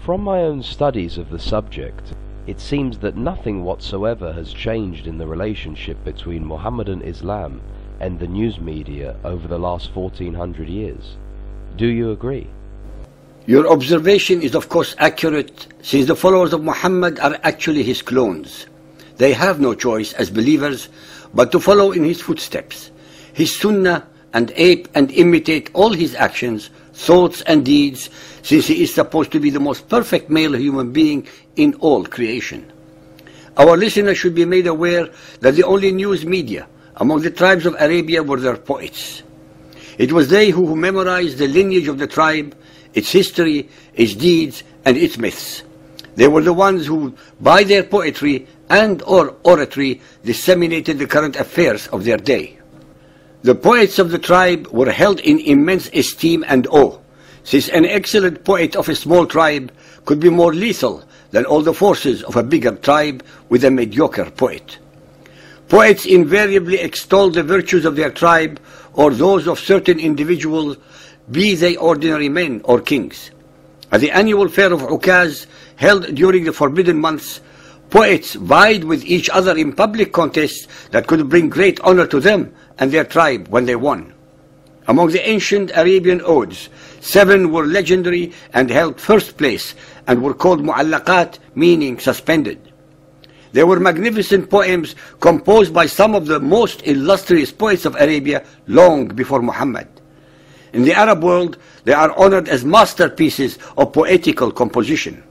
From my own studies of the subject, it seems that nothing whatsoever has changed in the relationship between Muhammadan Islam and the news media over the last 1400 years. Do you agree? Your observation is of course accurate, since the followers of Muhammad are actually his clones. They have no choice as believers but to follow in his footsteps, his sunnah, and ape and imitate all his actions, thoughts and deeds, since he is supposed to be the most perfect male human being in all creation. Our listeners should be made aware that the only news media among the tribes of Arabia were their poets. It was they who memorized the lineage of the tribe, its history, its deeds, and its myths. They were the ones who, by their poetry and or oratory, disseminated the current affairs of their day. The poets of the tribe were held in immense esteem and awe, since an excellent poet of a small tribe could be more lethal than all the forces of a bigger tribe with a mediocre poet. Poets invariably extolled the virtues of their tribe or those of certain individuals, be they ordinary men or kings. At the annual fair of Ukaz, held during the forbidden months, poets vied with each other in public contests that could bring great honor to them and their tribe when they won. Among the ancient Arabian odes, 7 were legendary and held first place and were called mu'allaqat, meaning suspended. They were magnificent poems composed by some of the most illustrious poets of Arabia long before Muhammad. In the Arab world, they are honored as masterpieces of poetical composition.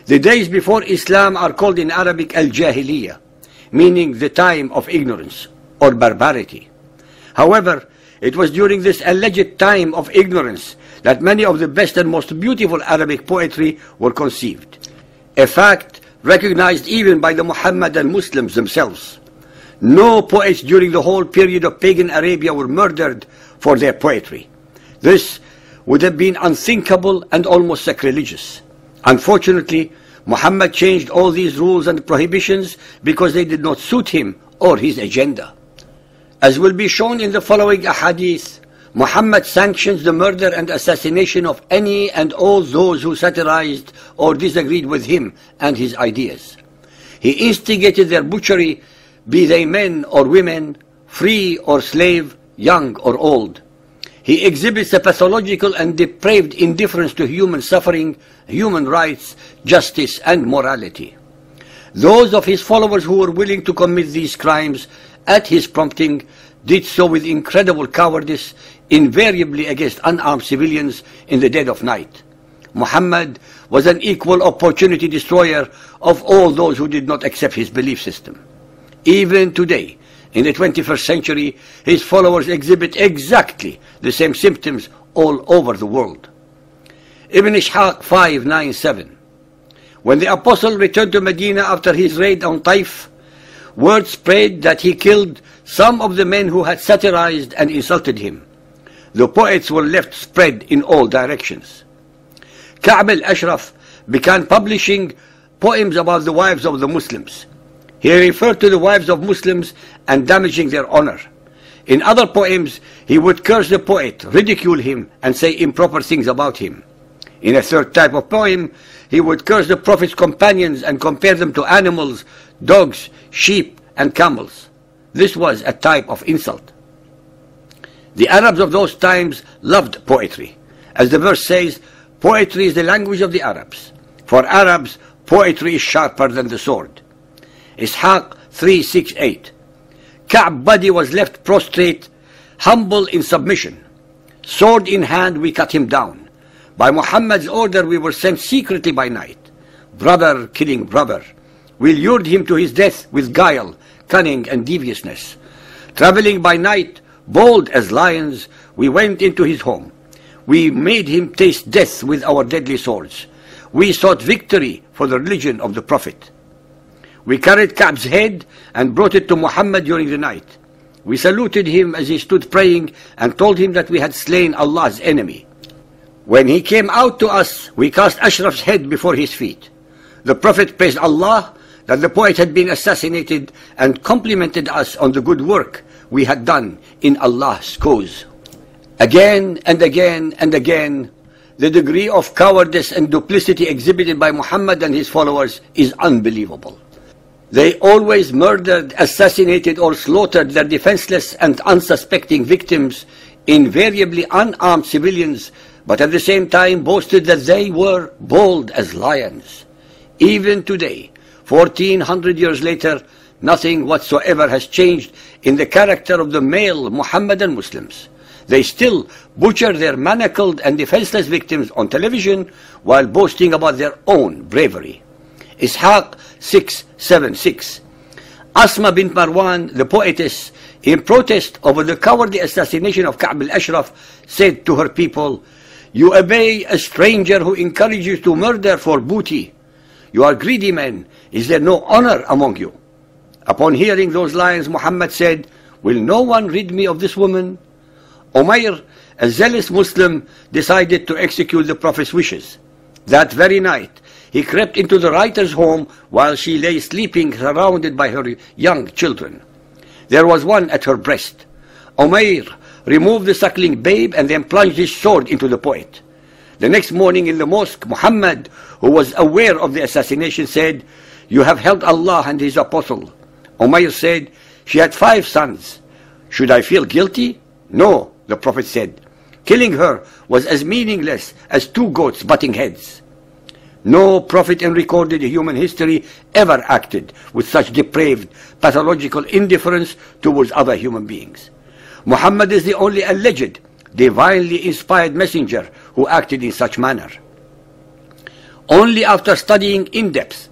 The days before Islam are called in Arabic al-Jahiliyyah, meaning the time of ignorance or barbarity. However, it was during this alleged time of ignorance that many of the best and most beautiful Arabic poetry were conceived, a fact recognized even by the Muhammadan Muslims themselves. No poets during the whole period of pagan Arabia were murdered for their poetry. This would have been unthinkable and almost sacrilegious. Unfortunately, Muhammad changed all these rules and prohibitions because they did not suit him or his agenda. As will be shown in the following ahadith, Muhammad sanctions the murder and assassination of any and all those who satirized or disagreed with him and his ideas. He instigated their butchery, be they men or women, free or slave, young or old. He exhibits a pathological and depraved indifference to human suffering, human rights, justice, and morality. Those of his followers who were willing to commit these crimes at his prompting did so with incredible cowardice, invariably against unarmed civilians in the dead of night. Muhammad was an equal opportunity destroyer of all those who did not accept his belief system. Even today, in the 21st century, his followers exhibit exactly the same symptoms all over the world. Ibn Ishaq 597. When the apostle returned to Medina after his raid on Taif, word spread that he killed some of the men who had satirized and insulted him. The poets were left spread in all directions. Ka'b al-Ashraf began publishing poems about the wives of the Muslims. He referred to the wives of Muslims and damaging their honor. In other poems, he would curse the poet, ridicule him, and say improper things about him. In a third type of poem, he would curse the Prophet's companions and compare them to animals, dogs, sheep, and camels. This was a type of insult. The Arabs of those times loved poetry. As the verse says, poetry is the language of the Arabs. For Arabs, poetry is sharper than the sword. Ishaq 368. Ka'b's body was left prostrate, humble in submission. Sword in hand, we cut him down. By Muhammad's order, we were sent secretly by night. Brother killing brother. We lured him to his death with guile, cunning, and deviousness. Traveling by night, bold as lions, we went into his home. We made him taste death with our deadly swords. We sought victory for the religion of the Prophet. We carried Ka'b's head and brought it to Muhammad during the night. We saluted him as he stood praying and told him that we had slain Allah's enemy. When he came out to us, we cast Ashraf's head before his feet. The Prophet praised Allah that the poet had been assassinated and complimented us on the good work we had done in Allah's cause. Again and again and again, The degree of cowardice and duplicity exhibited by Muhammad and his followers is unbelievable. They always murdered, assassinated, or slaughtered their defenseless and unsuspecting victims, invariably unarmed civilians, but at the same time boasted that they were bold as lions. Even today, 1400 years later, nothing whatsoever has changed in the character of the male Muhammadan Muslims. They still butcher their manacled and defenseless victims on television while boasting about their own bravery. Ishaq 676. Asma bint Marwan, the poetess, in protest over the cowardly assassination of Ka'b al-Ashraf, said to her people, "You obey a stranger who encourages you to murder for booty. You are greedy men. Is there no honor among you?" Upon hearing those lines, Muhammad said, "Will no one rid me of this woman?" Umayr, a zealous Muslim, decided to execute the Prophet's wishes. That very night, he crept into the writer's home while she lay sleeping surrounded by her young children. There was one at her breast. Umayr removed the suckling babe and then plunged his sword into the poet. The next morning in the mosque, Muhammad, who was aware of the assassination, said, "You have helped Allah and His Apostle." Umayr said, "She had 5 sons. Should I feel guilty?" "No," the Prophet said. "Killing her was as meaningless as 2 goats butting heads." No prophet in recorded human history ever acted with such depraved, pathological indifference towards other human beings. Muhammad is the only alleged, divinely inspired messenger who acted in such manner. Only after studying in depth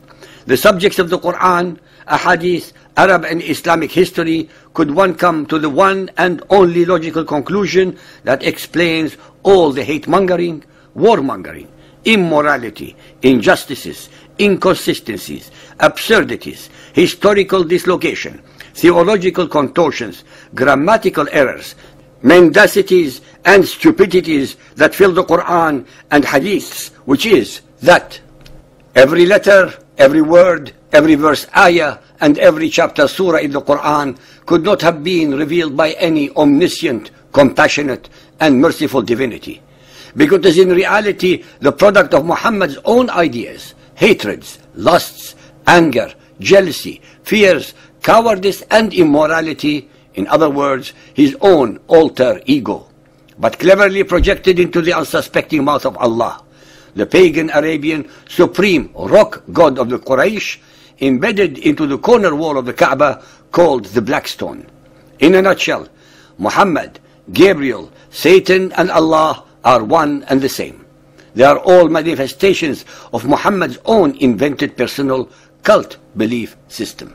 the subjects of the Quran, Ahadith, Arab and Islamic history could one come to the one and only logical conclusion that explains all the hate-mongering, war-mongering, immorality, injustices, inconsistencies, absurdities, historical dislocation, theological contortions, grammatical errors, mendacities and stupidities that fill the Quran and Hadiths, which is that every letter, every word, every verse ayah, and every chapter surah in the Quran could not have been revealed by any omniscient, compassionate, and merciful divinity, because it is in reality the product of Muhammad's own ideas, hatreds, lusts, anger, jealousy, fears, cowardice, and immorality, in other words, his own alter ego, but cleverly projected into the unsuspecting mouth of Allah, the pagan Arabian supreme rock god of the Quraysh, embedded into the corner wall of the Kaaba called the Black Stone. In a nutshell, Muhammad, Gabriel, Satan, and Allah are one and the same. They are all manifestations of Muhammad's own invented personal cult belief system.